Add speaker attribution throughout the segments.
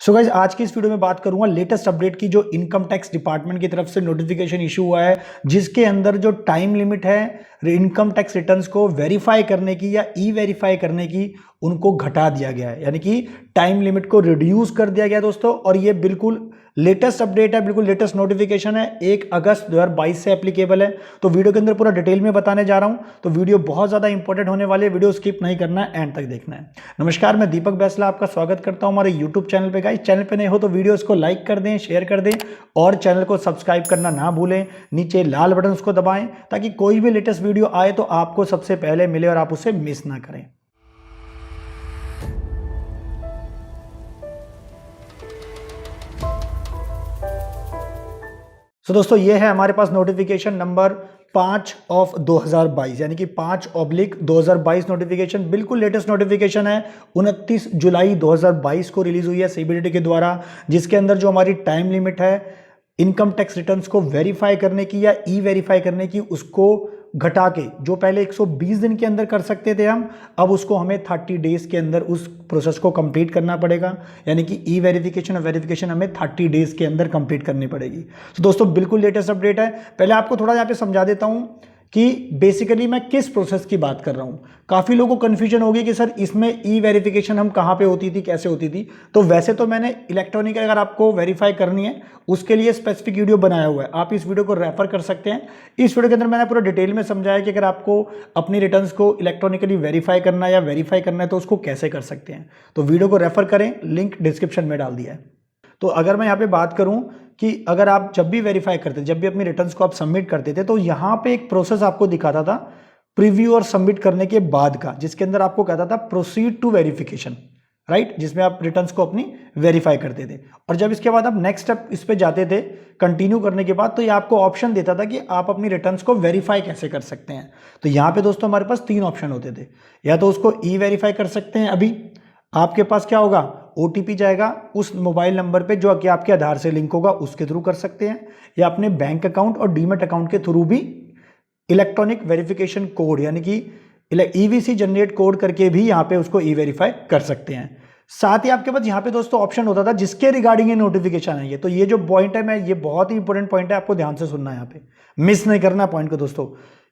Speaker 1: So guys आज की इस वीडियो में बात करूंगा लेटेस्ट अपडेट की जो इनकम टैक्स डिपार्टमेंट की तरफ से नोटिफिकेशन इशू हुआ है, जिसके अंदर जो टाइम लिमिट है इनकम टैक्स रिटर्न्स को वेरीफाई करने की या ई वेरीफाई करने की उनको घटा दिया गया है। यानी कि टाइम लिमिट को रिड्यूस कर दिया गया दोस्तों। और ये बिल्कुल लेटेस्ट अपडेट है, बिल्कुल लेटेस्ट नोटिफिकेशन है, 1 अगस्त 2022 से एप्लीकेबल है। तो वीडियो के अंदर पूरा डिटेल में बताने जा रहा हूं, तो वीडियो बहुत ज्यादा इंपॉर्टेंट होने वाली है। वीडियो स्किप नहीं करना है, एंड तक देखना है। नमस्कार, मैं दीपक बैसला आपका स्वागत करता हूं हमारे यूट्यूब चैनल पे। गाइस चैनल पे नए हो तो वीडियोस को लाइक कर दें, शेयर कर दें और चैनल को सब्सक्राइब करना ना भूलें। नीचे लाल बटन उसको दबाएं ताकि कोई भी लेटेस्ट वीडियो आए तो आपको सबसे पहले मिले और आप उसे मिस ना करें। तो दोस्तों ये है हमारे पास नोटिफिकेशन नंबर 5 ऑफ 2022, यानी कि 5/2022 नोटिफिकेशन, बिल्कुल लेटेस्ट नोटिफिकेशन है। 29 जुलाई 2022 को रिलीज हुई है सीबीडीटी के द्वारा, जिसके अंदर जो हमारी टाइम लिमिट है इनकम टैक्स रिटर्न्स को वेरीफाई करने की या ई वेरीफाई करने की, उसको घटा के, जो पहले 120 दिन के अंदर कर सकते थे हम, अब उसको हमें 30 डेज के अंदर उस प्रोसेस को कंप्लीट करना पड़ेगा। यानी कि ई वेरिफिकेशन और वेरिफिकेशन हमें 30 डेज के अंदर कंप्लीट करनी पड़ेगी। तो दोस्तों बिल्कुल लेटेस्ट अपडेट है। पहले आपको थोड़ा यहाँ पे समझा देता हूँ कि बेसिकली मैं किस प्रोसेस की बात कर रहा हूं। काफी लोगों को कंफ्यूजन होगी कि सर इसमें ई वेरिफिकेशन हम कहां पे होती थी, कैसे होती थी। तो वैसे तो मैंने इलेक्ट्रॉनिक अगर आपको वेरीफाई करनी है उसके लिए स्पेसिफिक वीडियो बनाया हुआ है, आप इस वीडियो को रेफर कर सकते हैं। इस वीडियो के अंदर मैंने पूरा डिटेल में समझाया कि अगर आपको अपनी रिटर्न्स को इलेक्ट्रॉनिकली वेरीफाई करना है या वेरीफाई करना है तो उसको कैसे कर सकते हैं। तो वीडियो को रेफर करें, लिंक डिस्क्रिप्शन में डाल दिया है। तो अगर मैं यहाँ पे बात करूं कि अगर आप जब भी वेरीफाई करते, जब भी अपनी रिटर्न्स को आप सबमिट करते थे, तो यहाँ पे एक प्रोसेस आपको दिखाता था प्रीव्यू और सबमिट करने के बाद का, जिसके अंदर आपको कहता था प्रोसीड टू वेरिफिकेशन, राइट, जिसमें आप रिटर्न्स को अपनी वेरीफाई करते थे। और जब इसके बाद आप नेक्स्ट स्टेप इस पे जाते थे कंटिन्यू करने के बाद, तो ये आपको ऑप्शन देता था कि आप अपनी रिटर्न्स को वेरीफाई कैसे कर सकते हैं। तो यहाँ पे दोस्तों हमारे पास 3 ऑप्शन होते थे। या तो उसको ई वेरीफाई कर सकते हैं, अभी आपके पास क्या होगा, ओटीपी जाएगा उस मोबाइल नंबर पे जो कि आपके आधार से लिंक होगा, उसके थ्रू कर सकते हैं। या अपने बैंक अकाउंट और डीमेट अकाउंट के थ्रू भी इलेक्ट्रॉनिक वेरिफिकेशन कोड, यानी कि ईवीसी जनरेट कोड करके भी यहाँ पे उसको ई वेरीफाई कर सकते हैं। साथ ही आपके पास यहाँ पे दोस्तों ऑप्शन होता था जिसके रिगार्डिंग ये नोटिफिकेशन है। ये तो ये जो पॉइंट है, मैं ये बहुत ही इंपॉर्टेंट पॉइंट है, आपको ध्यान से सुनना है, यहाँ पे मिस नहीं करना पॉइंट को दोस्तों।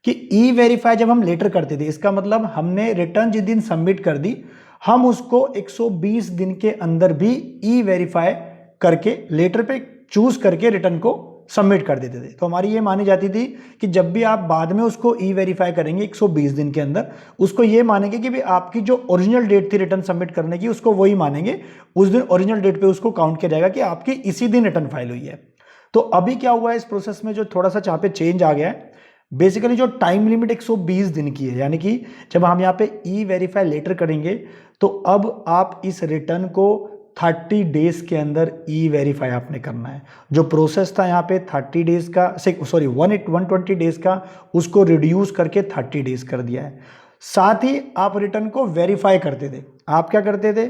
Speaker 1: कि ई वेरीफाई जब हम लेटर करते थे, इसका मतलब हमने रिटर्न जिस दिन सबमिट कर दी, हम उसको 120 दिन के अंदर भी ई वेरीफाई करके लेटर पे चूज करके रिटर्न को सबमिट कर देते थे। तो हमारी ये मानी जाती थी कि जब भी आप बाद में उसको ई वेरीफाई करेंगे 120 दिन के अंदर, उसको ये मानेंगे कि भी आपकी जो ओरिजिनल डेट थी रिटर्न सबमिट करने की, उसको वही मानेंगे। उस दिन ओरिजिनल डेट पे उसको काउंट किया जाएगा कि आपकी इसी दिन रिटर्न फाइल हुई है। तो अभी क्या हुआ है इस प्रोसेस में, जो थोड़ा सा यहाँ पे चेंज आ गया है, बेसिकली जो टाइम लिमिट 120 दिन की है, यानी कि जब हम यहाँ पे ई वेरीफाई लेटर करेंगे तो अब आप इस रिटर्न को 30 डेज के अंदर ई वेरीफाई आपने करना है। जो प्रोसेस था यहाँ पे 30 डेज का, 120 डेज का, उसको रिड्यूस करके 30 डेज कर दिया है। साथ ही आप रिटर्न को वेरीफाई करते थे। आप क्या करते थे,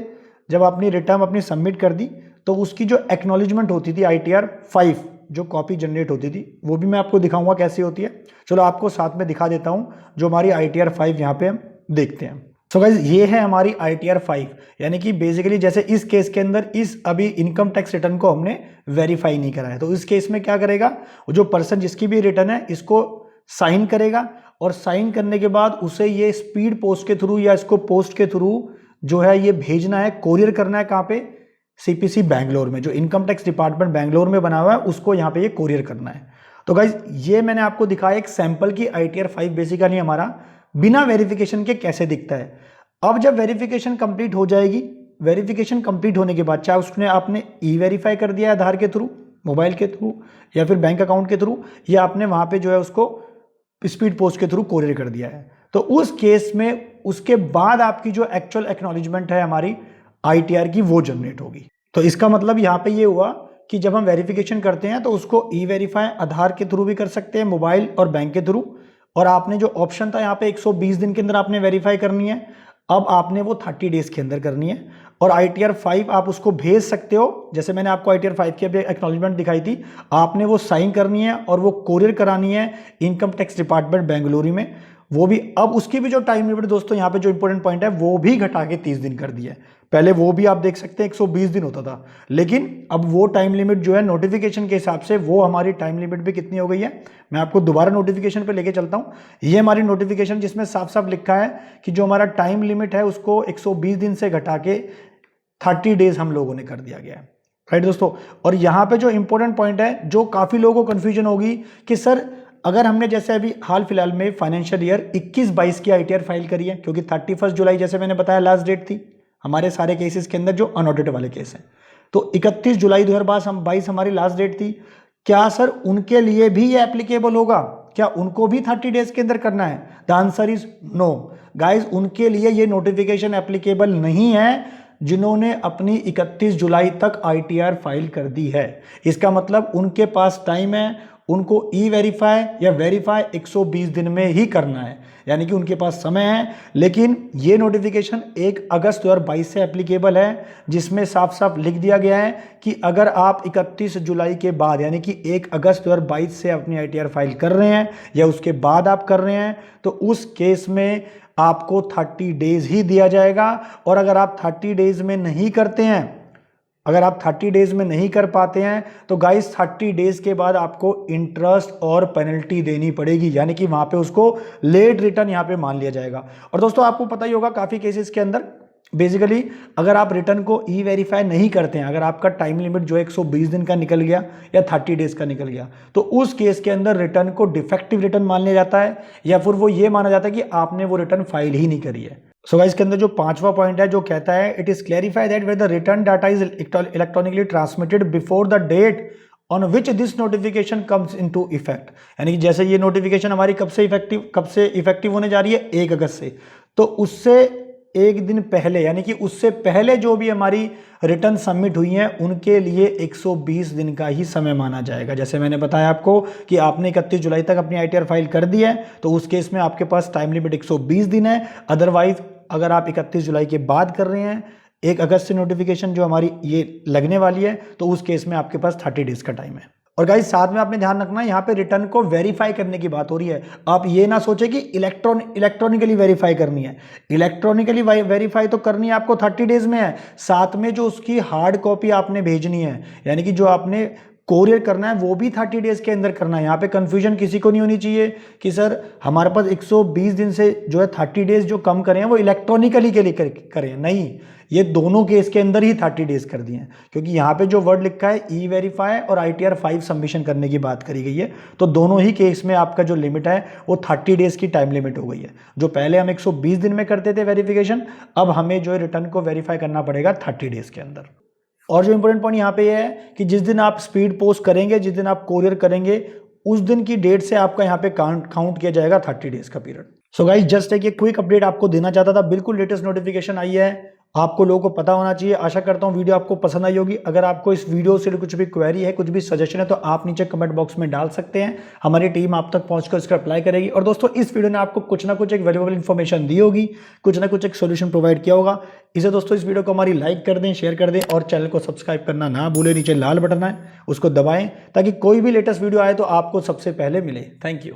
Speaker 1: जब अपनी रिटर्न अपनी सबमिट कर दी तो उसकी जो एक्नॉलेजमेंट होती थी ITR 5 जो कॉपी जनरेट होती थी, वो भी मैं आपको दिखाऊंगा कैसी होती है। चलो आपको साथ में दिखा देता हूं जो हमारी ITR 5 यहाँ पे हम देखते हैं। सो गाइज ये है हमारी ITR 5, यानी कि बेसिकली जैसे इस केस के अंदर इस अभी इनकम टैक्स रिटर्न को हमने वेरीफाई नहीं करा है, तो इस केस में क्या करेगा, जो पर्सन जिसकी भी रिटर्न है इसको साइन करेगा, और साइन करने के बाद उसे ये स्पीड पोस्ट के थ्रू या इसको पोस्ट के थ्रू जो है ये भेजना है, कोरियर करना है। कहाँ पे, CPC बैंगलोर में, जो इनकम टैक्स डिपार्टमेंट बैंगलोर में बना हुआ है, उसको यहाँ पे ये कोरियर करना है। तो गाइज ये मैंने आपको दिखाया एक सैंपल की ITR 5 बेसिकली हमारा बिना वेरिफिकेशन के कैसे दिखता है। अब जब वेरिफिकेशन कंप्लीट हो जाएगी, वेरिफिकेशन कंप्लीट होने के बाद चाहे उसने आपने ई वेरीफाई कर दिया है आधार के थ्रू, मोबाइल के थ्रू या फिर बैंक अकाउंट के थ्रू, या आपने वहां पे जो है उसको स्पीड पोस्ट के थ्रू कोरियर कर दिया है, तो उस केस में उसके बाद आपकी जो एक्चुअल एक्नॉलेजमेंट है हमारी ITR की, वो जनरेट होगी। तो इसका मतलब यहाँ पे ये हुआ कि जब हम वेरिफिकेशन करते हैं तो उसको ई वेरीफाई आधार के थ्रू भी कर सकते हैं, मोबाइल और बैंक के थ्रू। और आपने जो ऑप्शन था यहाँ पे 120 दिन के अंदर आपने वेरीफाई करनी है, अब आपने वो 30 डेज के अंदर करनी है। और ITR 5 आप उसको भेज सकते हो, जैसे मैंने आपको ITR 5 की अभी एक्नॉलेजमेंट दिखाई थी, आपने वो साइन करनी है और वो कोरियर करानी है इनकम टैक्स डिपार्टमेंट बेंगलुरु में। वो भी अब उसकी भी जो टाइम लिमिट दोस्तों यहाँ पे जो इंपॉर्टेंट पॉइंट है, वो भी घटा के 30 दिन कर दिया है। पहले वो भी आप देख सकते हैं 120 दिन होता था, लेकिन अब वो टाइम लिमिट जो है नोटिफिकेशन के हिसाब से वो हमारी टाइम लिमिट भी कितनी हो गई है। मैं आपको दोबारा नोटिफिकेशन पे लेके चलता हूँ। ये हमारी नोटिफिकेशन जिसमें साफ साफ लिखा है कि जो हमारा टाइम लिमिट है उसको 120 दिन से घटा के 30 डेज हम लोगों ने कर दिया गया है, राइट दोस्तों। और यहाँ पे जो इंपॉर्टेंट पॉइंट है, जो काफ़ी लोगों को कन्फ्यूजन होगी कि सर अगर हमने जैसे अभी हाल फिलहाल में फाइनेंशियल ईयर 21-22 की ITR फाइल करी है, क्योंकि 31 जुलाई जैसे मैंने बताया लास्ट डेट थी हमारे सारे केसेस के अंदर जो अनऑडिटेड वाले केस हैं, तो 31 जुलाई 2022 हमारी लास्ट डेट थी। क्या सर उनके लिए भी ये एप्लीकेबल होगा? क्या उनको भी 30 डेज के अंदर करना है? The answer is no guys, उनके लिए ये नोटिफिकेशन एप्लीकेबल नहीं है जिन्होंने अपनी 31 जुलाई तक ITR फाइल कर दी है। इसका मतलब उनके पास टाइम है, उनको E-वेरीफाई या वेरीफाई 120 दिन में ही करना है, यानी कि उनके पास समय है। लेकिन ये नोटिफिकेशन 1 अगस्त 2022 से एप्लीकेबल है, जिसमें साफ साफ लिख दिया गया है कि अगर आप 31 जुलाई के बाद यानी कि 1 अगस्त 2022 से अपनी ITR फाइल कर रहे हैं या उसके बाद आप कर रहे हैं, तो उस केस में आपको 30 डेज ही दिया जाएगा। और अगर आप 30 डेज में नहीं करते हैं, अगर आप 30 डेज में नहीं कर पाते हैं, तो गाइस 30 डेज के बाद आपको इंटरेस्ट और पेनल्टी देनी पड़ेगी, यानी कि वहां पे उसको लेट रिटर्न यहां पे मान लिया जाएगा। और दोस्तों आपको पता ही होगा काफी केसेस के अंदर बेसिकली अगर आप रिटर्न को E-वेरीफाई नहीं करते हैं, अगर आपका टाइम लिमिट जो 120 दिन का निकल गया या 30 डेज का निकल गया, तो उस केस के अंदर रिटर्न को डिफेक्टिव रिटर्न मान लिया जाता है, या फिर वो ये माना जाता है कि आपने वो रिटर्न फाइल ही नहीं करी है। सो गाइस इसके अंदर जो 5वां पॉइंट है जो कहता है it is clarify that where the return data is electronically transmitted before the date on which this notification comes into effect, यानी कि जैसे ये नोटिफिकेशन हमारी कब से इफेक्टिव होने जा रही है, 1 अगस्त से, तो उससे एक दिन पहले यानी कि उससे पहले जो भी हमारी रिटर्न सबमिट हुई हैं उनके लिए 120 दिन का ही समय माना जाएगा। जैसे मैंने बताया आपको कि आपने 31 जुलाई तक अपनी ITR फाइल कर दी है, तो उस केस में आपके पास टाइम लिमिट 120 दिन है। अदरवाइज अगर आप 31 जुलाई के बाद कर रहे हैं, 1 अगस्त से नोटिफिकेशन जो हमारी ये लगने वाली है, तो उस केस में आपके पास 30 डेज का टाइम है। और गाइस साथ में आपने ध्यान रखना है यहाँ पे रिटर्न को वेरीफाई करने की बात हो रही है। आप ये ना सोचे कि इलेक्ट्रॉनिकली वेरीफाई करनी है। इलेक्ट्रॉनिकली वेरीफाई तो करनी है आपको 30 डेज में है, साथ में जो उसकी हार्ड कॉपी आपने भेजनी है, यानी कि जो आपने कोरियर करना है वो भी 30 डेज के अंदर करना है। यहाँ पे कंफ्यूजन किसी को नहीं होनी चाहिए कि सर हमारे पास 120 दिन से जो है 30 डेज जो कम करें वो इलेक्ट्रॉनिकली के लिए करें, नहीं, ये दोनों केस के अंदर ही 30 डेज कर दिए हैं, क्योंकि यहाँ पे जो वर्ड लिखा है E-वेरीफाई और ITR 5 सबमिशन करने की बात करी गई है, तो दोनों ही केस में आपका जो लिमिट है वो 30 डेज की टाइम लिमिट हो गई है। जो पहले हम 120 दिन में करते थे वेरिफिकेशन, अब हमें जो है रिटर्न को वेरीफाई करना पड़ेगा 30 डेज के अंदर। और जो इंपॉर्टेंट पॉइंट यहाँ पे ये है कि जिस दिन आप स्पीड पोस्ट करेंगे, जिस दिन आप कोरियर करेंगे, उस दिन की डेट से आपका यहाँ पे काउंट किया जाएगा 30 डेज का पीरियड। सो गाइस जस्ट एक क्विक अपडेट आपको देना चाहता था, बिल्कुल लेटेस्ट नोटिफिकेशन आई है, आपको लोगों को पता होना चाहिए। आशा करता हूँ वीडियो आपको पसंद आई होगी। अगर आपको इस वीडियो से कुछ भी क्वेरी है, कुछ भी सजेशन है, तो आप नीचे कमेंट बॉक्स में डाल सकते हैं, हमारी टीम आप तक पहुंचकर इसका अप्लाई करेगी। और दोस्तों इस वीडियो ने आपको कुछ ना कुछ एक वैल्यूएबल इन्फॉर्मेशन दी होगी, कुछ ना कुछ एक सोल्यूशन प्रोवाइड किया होगा। इसे दोस्तों इस वीडियो को हमारी लाइक कर दें, शेयर कर दें और चैनल को सब्सक्राइब करना ना भूलें। नीचे लाल बटन है उसको दबाएं ताकि कोई भी लेटेस्ट वीडियो आए तो आपको सबसे पहले मिले। Thank you.